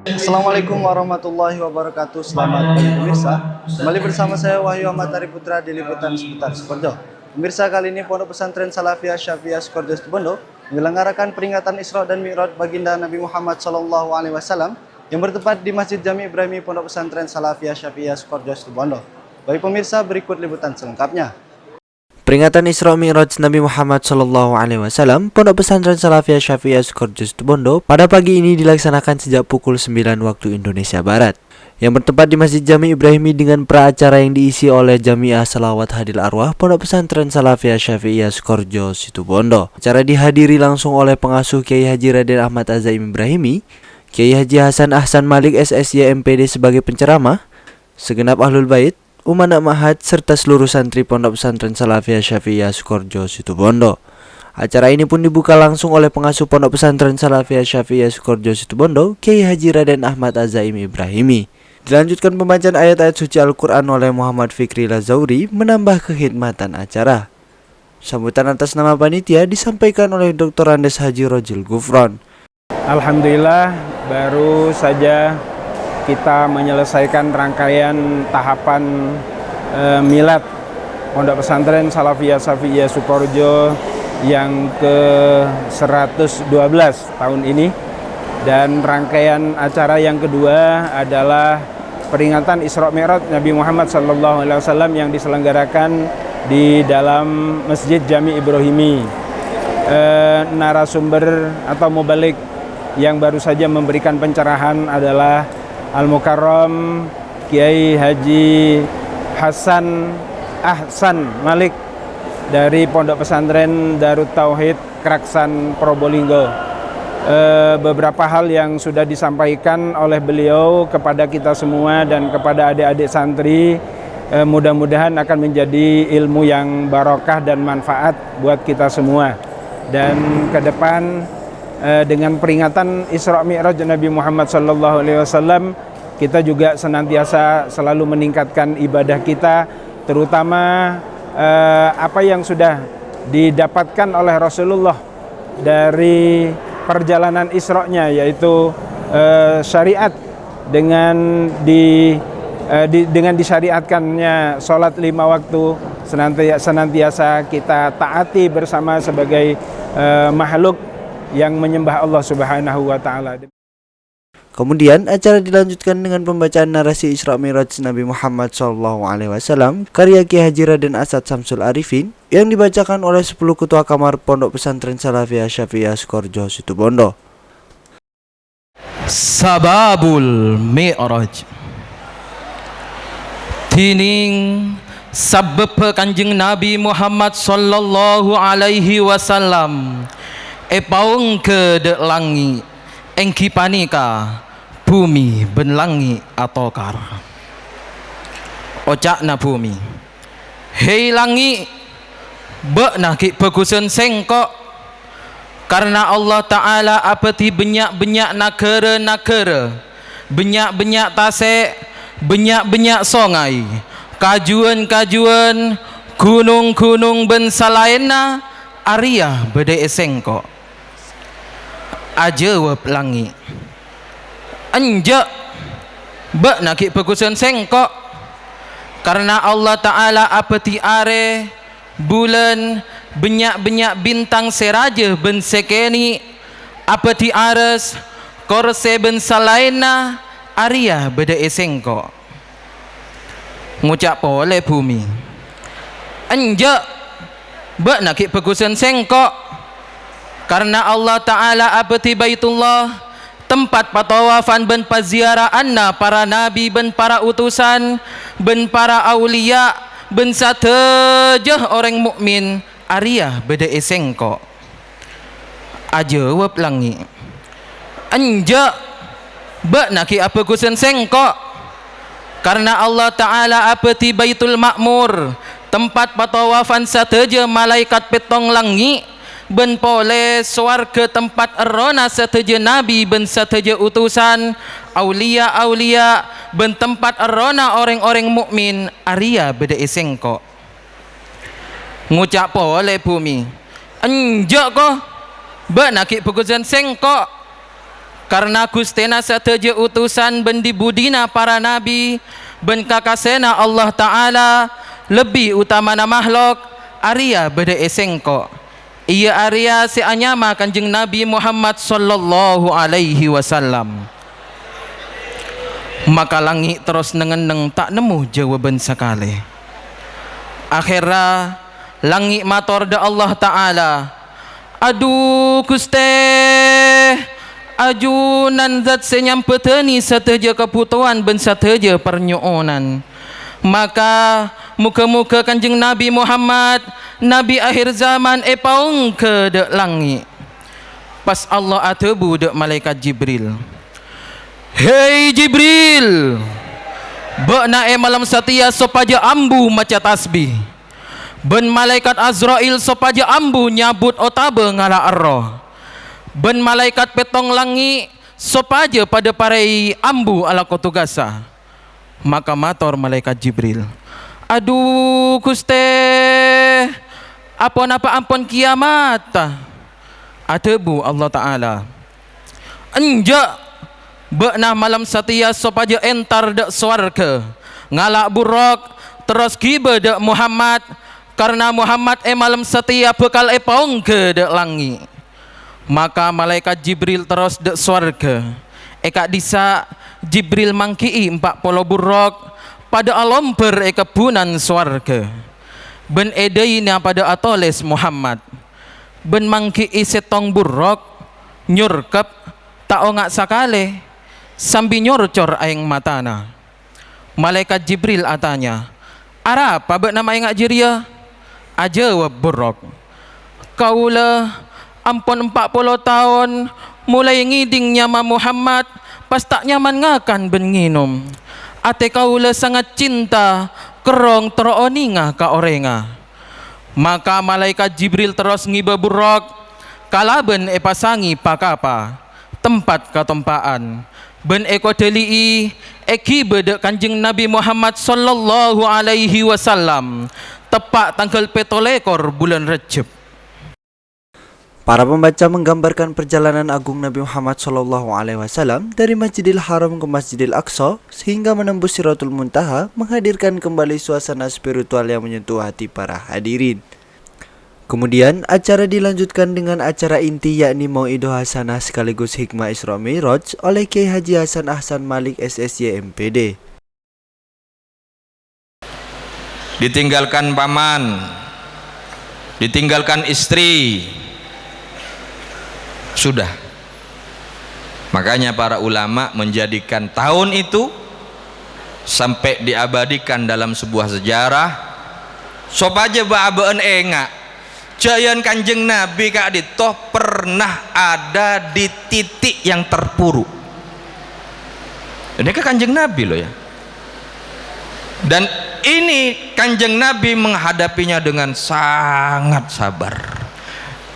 Assalamualaikum warahmatullahi wabarakatuh. Selamat pagi pemirsa. Kembali bersama saya Wahyu Ahmad Ari Putra di liputan seputar Sukoharjo. Pemirsa, kali ini Pondok Pesantren Salafiyah Syafi'iyah Sukoharjo Situbondo menyelenggarakan peringatan Isra dan Mi'raj baginda Nabi Muhammad SAW yang bertempat di Masjid Jami Ibrahimi Pondok Pesantren Salafiyah Syafi'iyah Sukoharjo Situbondo. Bagi pemirsa, berikut liputan selengkapnya. Peringatan Isra Mi'raj Nabi Muhammad SAW, Pondok Pesantren Salafiyah Syafi'iyah Sukoharjo Situbondo pada pagi ini dilaksanakan sejak pukul 9 waktu Indonesia Barat, yang bertempat di Masjid Jami Ibrahimi dengan praacara yang diisi oleh Jamiah Salawat Hadil Arwah Pondok Pesantren Salafiyah Syafi'iyah Sukoharjo Situbondo. Acara dihadiri langsung oleh pengasuh Kiai Haji Raden Ahmad Azaim Ibrahimi, Kiai Haji Hasan Ahsan Malik SSY MPD sebagai penceramah, segenap Ahlul Bait, Umanah Ma'had, serta seluruh santri Pondok Pesantren Salafiyah Syafi'iyah Sukoharjo Situbondo. Acara ini pun dibuka langsung oleh pengasuh Pondok Pesantren Salafiyah Syafi'iyah Sukoharjo Situbondo, Kiai Haji Raden Ahmad Azaim Ibrahimi. Dilanjutkan pembacaan ayat-ayat suci Al-Quran oleh Muhammad Fikri Lazauri menambah kekhidmatan acara. Sambutan atas nama panitia disampaikan oleh Dr. Andes Haji Rojil Gufron. Alhamdulillah, baru saja kita menyelesaikan rangkaian tahapan milad Pondok Pesantren Salafiyah Syafi'iyah Sukoharjo yang ke-112 tahun ini, dan rangkaian acara yang kedua adalah peringatan Isra Mi'raj Nabi Muhammad SAW yang diselenggarakan di dalam Masjid Jami Ibrahimi. Narasumber atau mubalik yang baru saja memberikan pencerahan adalah Al-Mukarram Kiai Haji Hasan Ahsan Malik dari Pondok Pesantren Darut Tauhid Kraksan Probolinggo. Beberapa hal yang sudah disampaikan oleh beliau kepada kita semua dan kepada adik-adik santri, mudah-mudahan akan menjadi ilmu yang barokah dan manfaat buat kita semua. Dan ke depan dengan peringatan Isra Mi'raj Nabi Muhammad SAW, kita juga senantiasa selalu meningkatkan ibadah kita, terutama apa yang sudah didapatkan oleh Rasulullah dari perjalanan Isra-nya, yaitu syariat dengan disyariatkannya sholat 5 waktu, senantiasa kita taati bersama sebagai makhluk yang menyembah Allah Subhanahu wa Ta'ala. Kemudian acara dilanjutkan dengan pembacaan narasi Isra Mi'raj Nabi Muhammad SAW karya Kiai Haji Raden Asad Samsul Arifin yang dibacakan oleh 10 ketua kamar Pondok Pesantren Salafiyah Syafi'iyah Sukoharjo Situbondo. Sababul Mi'raj. Tining sabab Kanjeng Nabi Muhammad sallallahu alaihi wasallam paung ke de langi engki panika bumi benlangi atokar ocak na bumi hei langi be naki pegusen sengkok karena Allah Ta'ala apeti benyak-benyak nakere benyak-benyak tasek benyak-benyak songai kajuan-kajuan gunung-gunung bensalaena Arya bede sengkok aja wap langi anja bak nakik pegusan sengkok karena Allah Ta'ala apeti are bulan benyak-benyak bintang seraja ben sekeni apeti ares korse ben salaina Arya beda sengkok ngucap oleh bumi anja bak nakik pegusan sengkok karena Allah Ta'ala abti Baitullah tempat patawafan ben paziaraanna para nabi ben para utusan ben para aulia ben satejah orang mukmin Arya beda sengkok aja wap langi anja bak naki apa kusen sengkok karena Allah Ta'ala apeti Baitul Ma'mur tempat patawafan sateja malaikat petong langi ben pole swarga tempat erona sateja nabi ben sateja utusan aulia ben tempat erona orang-orang mukmin Arya beda sengkok ngucap pole bumi enjak ko ba nakik pegusan sengkok karena Gustena sateja utusan bendi budina para nabi ben kakasena Allah Ta'ala lebih utama na makhluk Arya beda esengko iya Arya si anyama kanjeng Nabi Muhammad sallallahu alaihi wasallam. Maka langit terus nengeneng tak nemu jawaban sekali. Akhirnya langit mator da Allah Ta'ala, aduh Guste ajunan zat senyampeteni sateja kebutuhan ben sateja pernyoonan. Maka muka-muka kanjeng Nabi Muhammad Nabi akhir zaman paung ke dek langit. Pas Allah atebu dek malaikat Jibril, hei Jibril, bakna malam setia sopaja ambu maca tasbih. Ben malaikat Azrail sopaja ambu nyabut otabe ngala arroh. Ben malaikat petong langit sopaja pada parai ambu ala kotugasa. Maka mator malaikat Jibril, aduh Guste, apa ampun kiamat. Atebu Allah Ta'ala, enjak bakna malam setia sopaja entar dek swarga ngalak buruk terus giba dek Muhammad, karena Muhammad malam setia bekal paung ke dek langit. Maka malaikat Jibril terus dek swarga eka disa Jibril mangkii 40 buruk pada alomber kebunan swarga ben edaina pada atoles Muhammad ben mangkii setong buruk nyurkep tak ongak sakale sambil nyorcor aing matana. Malaikat Jibril atanya, ara apa bek nama ingak jiria aja wab buruk kaula ampun 40 tahun mulai ngiding nyama Muhammad pas tak nyaman ngakan ben nginum ate kaula sangat cinta kerong terooninga ka orenga. Maka malaikat Jibril terus ngiba buruk kalaben pasangi pakapa tempat katempaan ben eko delii eki bedek kanjeng Nabi Muhammad sallallahu alaihi wasallam tepat tanggal 17 bulan Rejab. Para pembaca menggambarkan perjalanan agung Nabi Muhammad SAW dari Masjidil Haram ke Masjidil Aqsa sehingga menembus Siratul Muntaha, menghadirkan kembali suasana spiritual yang menyentuh hati para hadirin. Kemudian acara dilanjutkan dengan acara inti yakni Mau'idoh Hasanah sekaligus Hikmah Isra Mi'raj oleh Kiai Haji Hasan Ahsan Malik SSY MPD. Ditinggalkan paman, ditinggalkan istri, sudah. Makanya para ulama menjadikan tahun itu sampai diabadikan dalam sebuah sejarah sopaja ba'abaan enga jayan kanjeng Nabi Kak Adito pernah ada di titik yang terpuruk. Ini kan kanjeng Nabi loh ya, dan ini kanjeng Nabi menghadapinya dengan sangat sabar.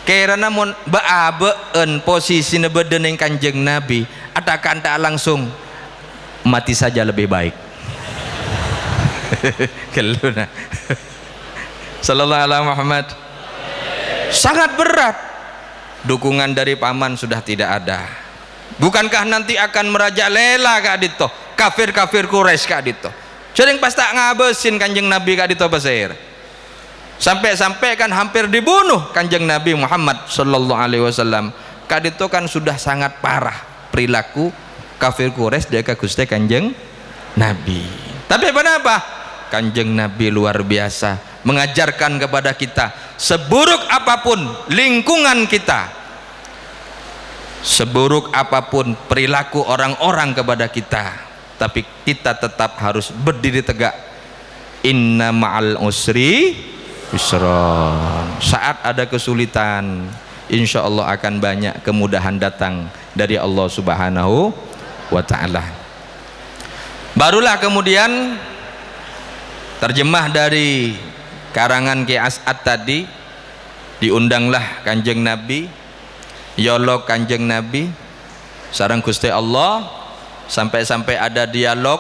Karena namun baabeun posisi nebedeneng kanjeng Nabi atakan tak langsung mati saja lebih baik. Keluna sallallahu alaihi Muhammad. Sangat berat. Dukungan dari paman sudah tidak ada. Bukankah nanti akan merajalela Kak Adito kafir-kafir Quraisy Kak Adito. Sering pas tak ngabesin kanjeng Nabi Kak Adito Basir. Sampai-sampai kan hampir dibunuh kanjeng Nabi Muhammad sallallahu alaihi wasallam. Kak Adito kan sudah sangat parah perilaku kafir Quraisy jaga Gusti kanjeng Nabi. Tapi apa? Kanjeng Nabi luar biasa mengajarkan kepada kita, seburuk apapun lingkungan kita, seburuk apapun perilaku orang-orang kepada kita, tapi kita tetap harus berdiri tegak. Inna ma'al usri yusra. Saat ada kesulitan, insya Allah akan banyak kemudahan datang dari Allah Subhanahu wa ta'ala. Barulah kemudian terjemah dari karangan Ki As'ad tadi, diundanglah kanjeng Nabi, yolok kanjeng Nabi sareng Gusti Allah, sampai-sampai ada dialog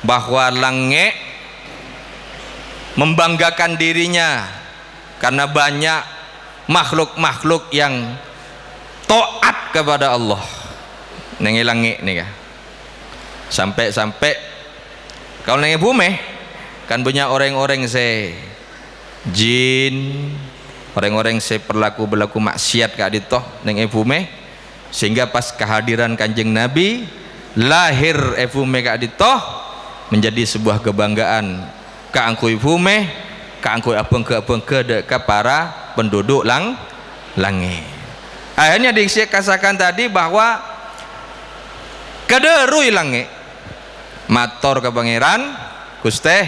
bahwa langit membanggakan dirinya karena banyak makhluk-makhluk yang taat kepada Allah. neng langit nih kah. Sampai kalau neng bumi kan banyak orang-orang jin, orang-orang berlaku maksiat kak ditoh neng bumi, sehingga pas kehadiran Kanjeng Nabi lahir bumi kak ditoh menjadi sebuah kebanggaan kaangkui bumi, kaangkui abeng ke para penduduk langit. Akhirnya dikatakan tadi bahwa kederui langit mator ke pangeran Guste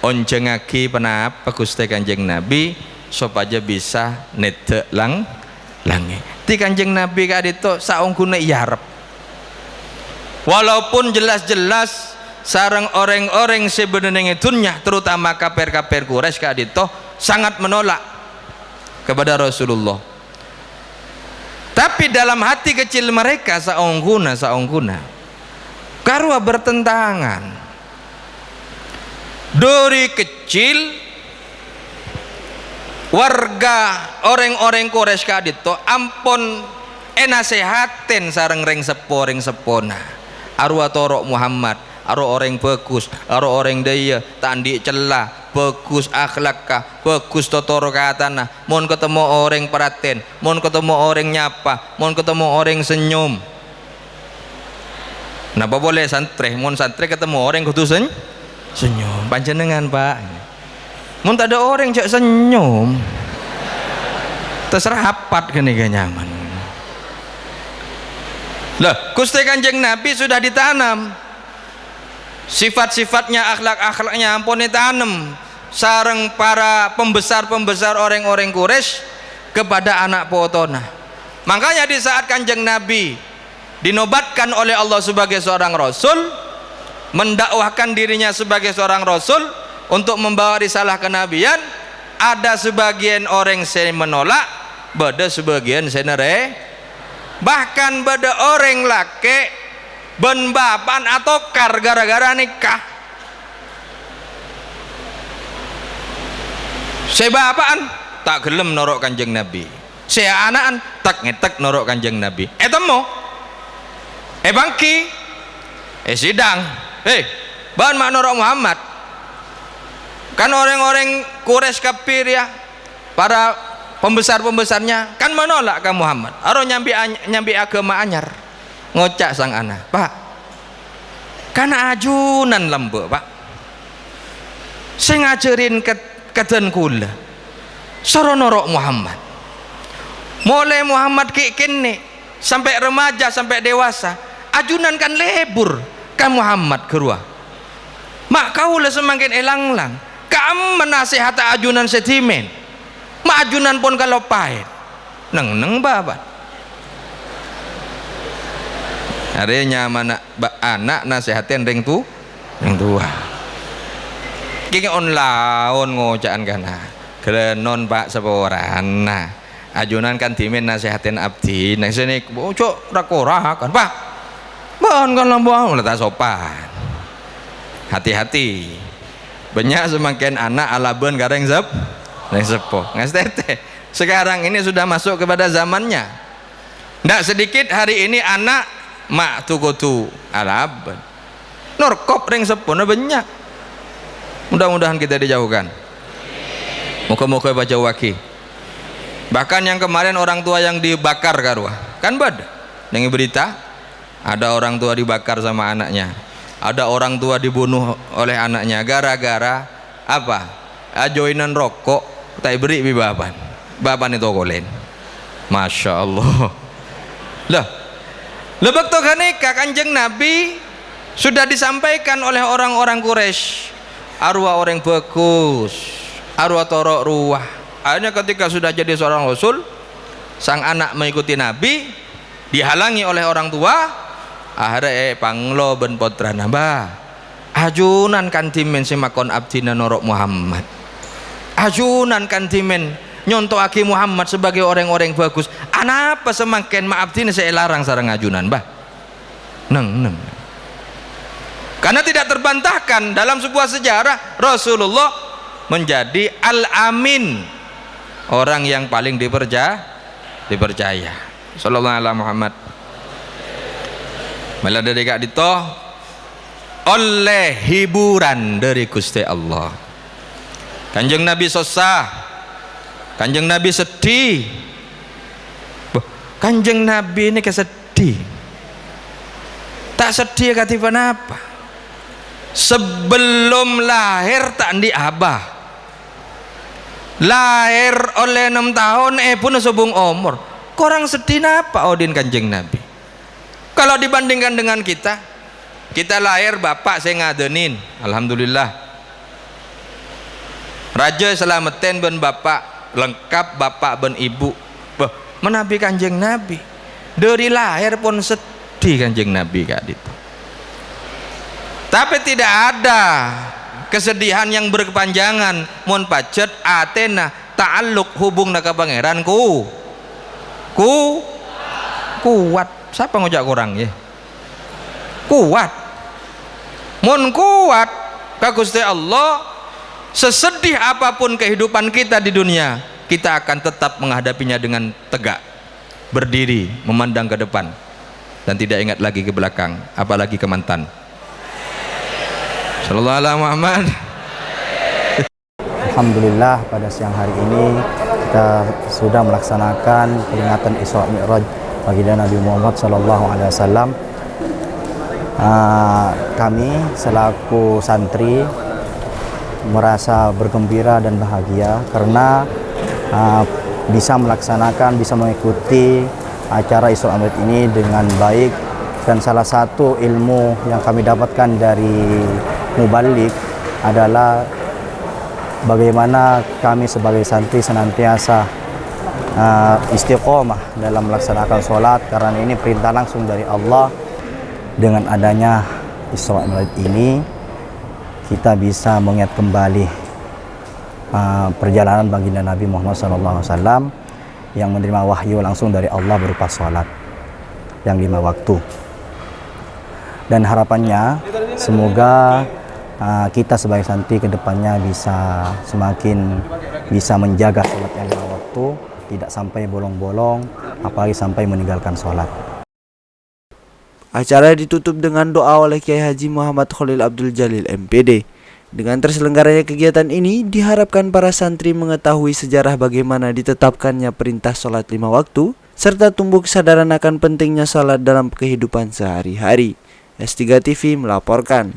oncengaki penapa Guste Kanjeng Nabi supaya bisa nete langit. Ti Kanjeng Nabi kadito saungkune yarep. Walaupun jelas-jelas sareng orang-orang sebenarnya dunya terutama kafir-kafir Quraisy kadito sangat menolak kepada Rasulullah. Tapi dalam hati kecil mereka saungguna karua bertentangan. Dari kecil warga orang-orang Quraisy kadito ampun enasehaten sareng reng sepona arwah torok Muhammad aro orang bagus, aro orang daya tandi celah bagus akhlak bagus totoro katana, mon ketemu orang perhatian, mon ketemu orang nyapa, mon ketemu orang senyum. Napa boleh santri, mon santri ketemu orang kudu senyum. Panjenengan Pak, mon tak ada orang cak senyum, terserah rapat kene nyaman. Lah, Gusti Kanjeng Nabi sudah ditanam sifat-sifatnya, akhlak-akhlaknya ampun ditanam sareng para pembesar-pembesar orang-orang Quraisy kepada anak potona. Makanya di saat Kanjeng Nabi dinobatkan oleh Allah sebagai seorang rasul, mendakwahkan dirinya sebagai seorang rasul untuk membawa risalah kenabian, ada sebagian orang yang menolak, beda sebagian senere, bahkan beda orang laki ben bapan atau kar gara-gara nikah. Saya bapaan tak gelem norok Kanjeng Nabi, saya anaan tak ngetek norok Kanjeng Nabi. Temu bangki sidang bahan mak norok Muhammad. Kan orang-orang Quraisy kafir ya, para pembesar-pembesarnya kan menolak ke Muhammad. Aro nyambi agama anyar. Ngocak sang anak, Pak, karena ajunan lembe Pak, saya ngajarin keten kula soronorok Muhammad, mulai Muhammad kini sampai remaja sampai dewasa, ajunan kan lebur kan Muhammad kerua, mak kau lah semakin elang-lang, kamu menasihat ajunan setimen, mak ajunan pun kalau pahit, neng babat. Arenya mana anak nasihatin ring tua. Kiki on laon ngocaan kana. Gelenon Pak seporan. Nah, ajunan kan timin nasihatin abdi. Nah sini bocok rakora kan Pak. Ban kan lambang letak sopan. Hati-hati. Banyak semakin anak alaben gareng sepo. Ngastete. Sekarang ini sudah masuk kepada zamannya. Ndak sedikit hari ini anak mak tukutu alaban norkop ring sepona banyak. Mudah-mudahan kita dijauhkan, muka-muka baca waki. Bahkan yang kemarin orang tua yang dibakar karwa kan bad dengan berita ada orang tua dibakar sama anaknya, ada orang tua dibunuh oleh anaknya gara-gara apa? Ajoinan rokok tak beri bapan itu kolen. Masya Allah lah. Lebek toganika Kanjeng Nabi sudah disampaikan oleh orang-orang Quraisy, arwah orang bagus, arwah torok ruah. Akhirnya ketika sudah jadi seorang rasul, sang anak mengikuti Nabi, dihalangi oleh orang tua, akhirnya panglo ben potra nambah ajunan kantimen semakon abdina norok Muhammad, ajunan kantimen nyontok aki Muhammad sebagai orang-orang bagus. Anapa semakin maaf ini saya larang sarang ajunan bah neng karena tidak terbantahkan dalam sebuah sejarah Rasulullah menjadi al-amin, orang yang paling dipercaya. Sallallahu alaihi Muhammad. malah dari kak dito oleh hiburan dari Gusti Allah. Kanjeng Nabi susah, Kanjeng Nabi sedih. Kanjeng Nabi ini kesedih, tak sedih katipan apa? Sebelum lahir tak di abah, lahir oleh 6 tahun pun subung umur. Korang sedih apa odin Kanjeng Nabi? Kalau dibandingkan dengan kita lahir bapak saya ngadenin, alhamdulillah. Raja selamatin ben bapak, lengkap bapak ben ibu. Menabi Kanjeng Nabi dari lahir pun sedih Kanjeng Nabi kak itu. Tapi tidak ada kesedihan yang berkepanjangan. Mun pacet Athena ta'alluq hubung naka pangeran kuat. Siapa ngojak kurang ya? Kuat. Mun kuat ka Gusti Allah, sesedih apapun kehidupan kita di dunia, kita akan tetap menghadapinya dengan tegak, berdiri, memandang ke depan, dan tidak ingat lagi ke belakang, apalagi ke mantan. Sallallahu alaihi Muhammad. Alhamdulillah pada siang hari ini kita sudah melaksanakan peringatan Isra Mi'raj baginda Nabi Muhammad Sallallahu Alaihi Wasallam. Kami selaku santri merasa bergembira dan bahagia karena bisa melaksanakan, bisa mengikuti acara Isra Mi'raj ini dengan baik. Dan salah satu ilmu yang kami dapatkan dari Mubalik adalah bagaimana kami sebagai santri senantiasa istiqomah dalam melaksanakan sholat, karena ini perintah langsung dari Allah. Dengan adanya Isra Mi'raj ini kita bisa mengingat kembali perjalanan baginda Nabi Muhammad SAW yang menerima wahyu langsung dari Allah berupa sholat yang 5 waktu. Dan harapannya semoga kita sebagai santri kedepannya bisa semakin bisa menjaga sholat yang 5 waktu, tidak sampai bolong-bolong, apalagi sampai meninggalkan sholat. Acara ditutup dengan doa oleh Kiai Haji Muhammad Khalil Abdul Jalil MPD. Dengan terselenggaranya kegiatan ini, diharapkan para santri mengetahui sejarah bagaimana ditetapkannya perintah sholat 5 waktu, serta tumbuh kesadaran akan pentingnya sholat dalam kehidupan sehari-hari. S3 TV melaporkan.